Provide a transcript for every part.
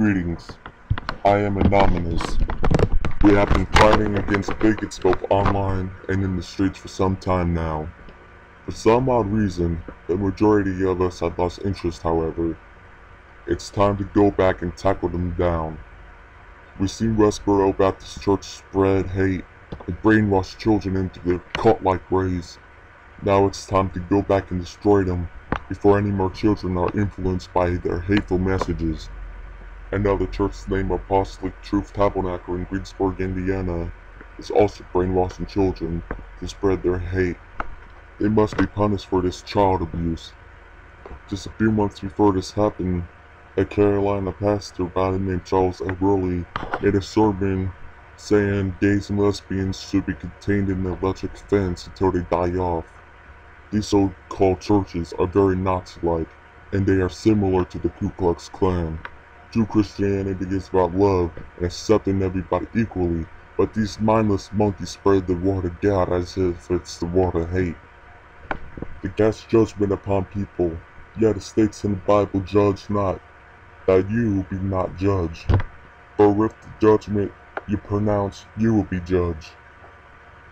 Greetings. I am Anonymous. We have been fighting against bigots both online and in the streets for some time now. For some odd reason, the majority of us have lost interest, however. It's time to go back and tackle them down. We've seen West Bororo Baptist Church spread hate and brainwash children into their cult-like ways. Now it's time to go back and destroy them before any more children are influenced by their hateful messages. Another church named Apostolic Truth Tabernacle in Greensburg, Indiana, is also brainwashing children to spread their hate. They must be punished for this child abuse. Just a few months before this happened, a Carolina pastor by the name Worley made a sermon saying gays and lesbians should be contained in the electric fence until they die off. These so-called churches are very Nazi-like, and they are similar to the Ku Klux Klan. True Christianity is about love and accepting everybody equally, but these mindless monkeys spread the word of God as if it's the word of hate. They cast judgment upon people, yet it states in the Bible, judge not, that you be not judged. For with the judgment you pronounce, you will be judged.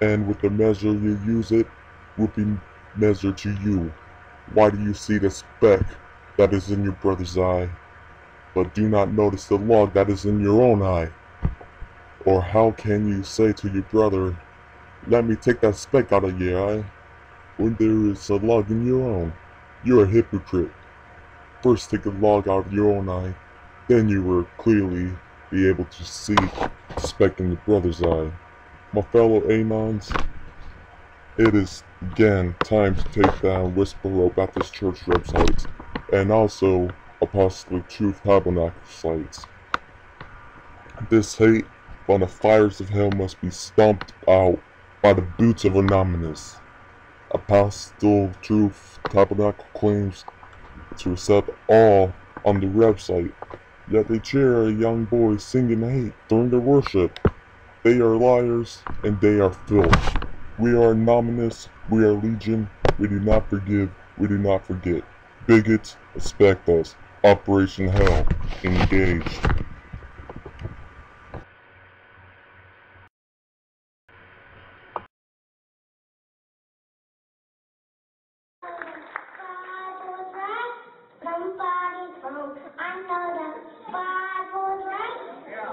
And with the measure you use it, will be measured to you. Why do you see the speck that is in your brother's eye, but do not notice the log that is in your own eye? Or how can you say to your brother, let me take that speck out of your eye, when there is a log in your own? You're a hypocrite. First take a log out of your own eye, then you will clearly be able to see the speck in your brother's eye. My fellow Anons, it is again time to take down West Bororo Baptist Church websites and also Apostolic Truth Tabernacle sites. This hate on the fires of hell must be stomped out by the boots of Anonymous. Apostolic Truth Tabernacle claims to accept all on the website, yet they cheer a young boy singing hate during their worship. They are liars and they are filth. We are Anonymous, we are Legion, we do not forgive, we do not forget. Bigots, respect us. Operation Hell, engaged. Somebody's wrong. I know the Bible's right.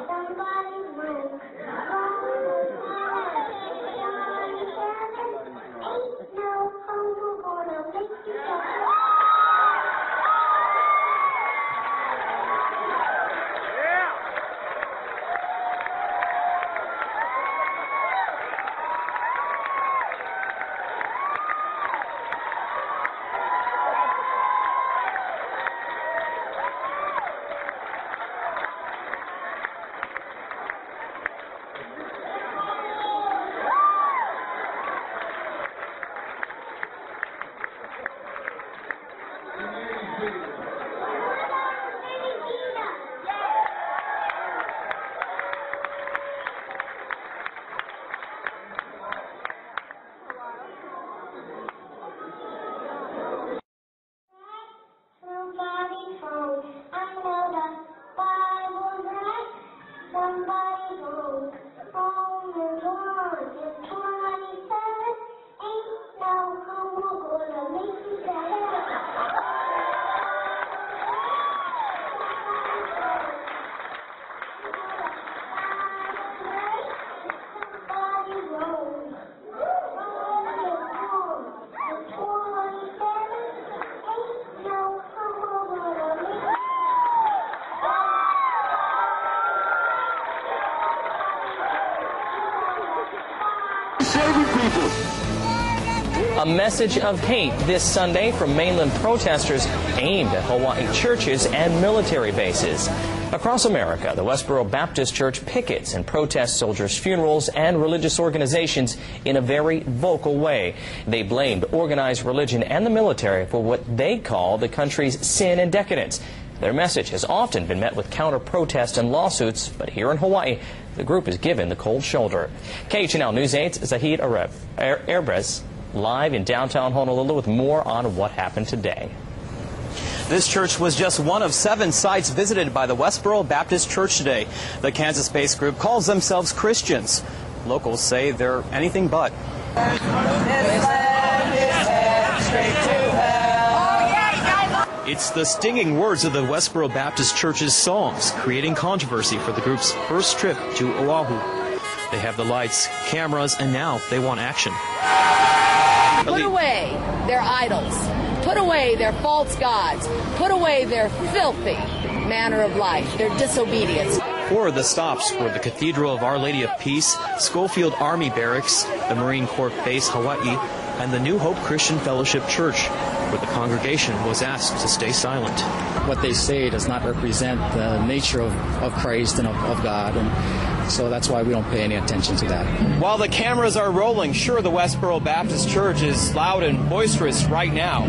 Somebody's wrong. Ain't no homo gonna make you die. Somebody's wrong. I know the Bible's right. Somebody's wrong. Romans 1:27. Ain't no homo gonna make you die. Somebody's wrong. A message of hate this Sunday from mainland protesters aimed at Hawaii churches and military bases. Across America, the West Bororo Baptist Church pickets and protests soldiers' funerals and religious organizations in a very vocal way. They blamed organized religion and the military for what they call the country's sin and decadence. Their message has often been met with counter-protests and lawsuits, but here in Hawaii, the group is given the cold shoulder. KHNL News 8's Zahid Airbres live in downtown Honolulu with more on what happened today. This church was just one of 7 sites visited by the West Bororo Baptist Church today. The Kansas-based group calls themselves Christians. Locals say they're anything but. It's the stinging words of the West Bororo Baptist Church's songs, creating controversy for the group's first trip to Oahu. They have the lights, cameras, and now they want action. Put away their idols. Put away their false gods. Put away their filthy manner of life, their disobedience. 4 of the stops were the Cathedral of Our Lady of Peace, Schofield Army Barracks, the Marine Corps Base Hawaii, and the New Hope Christian Fellowship Church, where the congregation was asked to stay silent. What they say does not represent the nature of Christ and of God, and so that's why we don't pay any attention to that. While the cameras are rolling, sure, the West Bororo Baptist Church is loud and boisterous right now.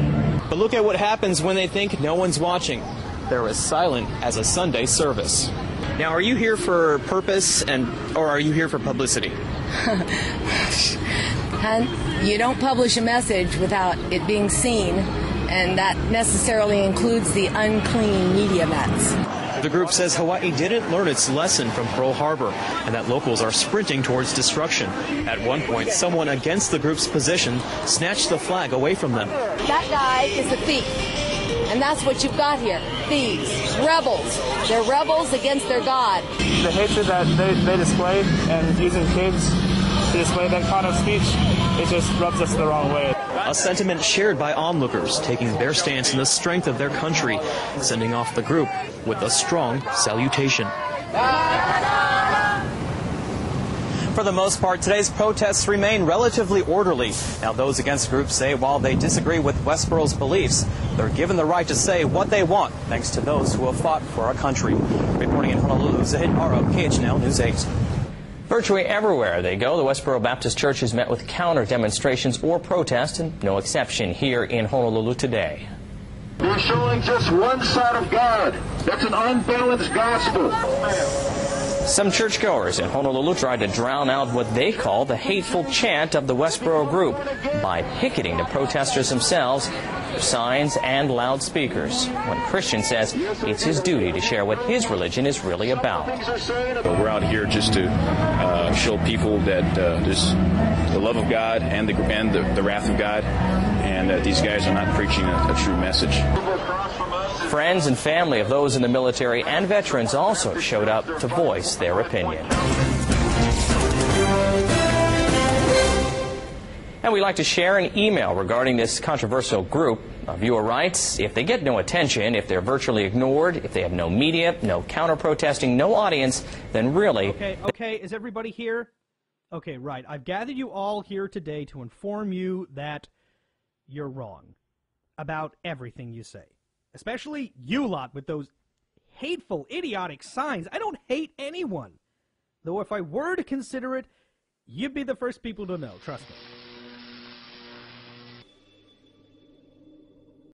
But look at what happens when they think no one's watching. They're as silent as a Sunday service. Now, are you here for purpose or are you here for publicity? Hun, you don't publish a message without it being seen, and that necessarily includes the unclean media mats. The group says Hawaii didn't learn its lesson from Pearl Harbor and that locals are sprinting towards destruction. At one point, someone against the group's position snatched the flag away from them. That guy is a thief, and that's what you've got here. Thieves, rebels. They're rebels against their God. The hatred that they display and using kids to display that kind of speech, it just rubs us the wrong way. A sentiment shared by onlookers, taking their stance in the strength of their country, sending off the group with a strong salutation. For the most part, today's protests remain relatively orderly. Now, those against the group say while they disagree with West Bororo's beliefs, they're given the right to say what they want, thanks to those who have fought for our country. Reporting in Honolulu, Zahid Aro, KHNL News 8. Virtually everywhere they go, the West Bororo Baptist Church has met with counter-demonstrations or protests, and no exception here in Honolulu today. They're showing just one side of God. That's an unbalanced gospel. Some churchgoers in Honolulu tried to drown out what they call the hateful chant of the West Bororo group by picketing the protesters themselves with signs and loudspeakers. One Christian says it's his duty to share what his religion is really about. We're out here just to show people that there's the love of God and the wrath of God, and that these guys are not preaching a true message. Friends and family of those in the military and veterans also showed up to voice their opinion. And we'd like to share an email regarding this controversial group. A viewer writes, if they get no attention, if they're virtually ignored, if they have no media, no counter-protesting, no audience, then really... Okay, is everybody here? Okay, right. I've gathered you all here today to inform you that you're wrong about everything you say. Especially you lot with those hateful, idiotic signs. I don't hate anyone. Though if I were to consider it, you'd be the first people to know, trust me.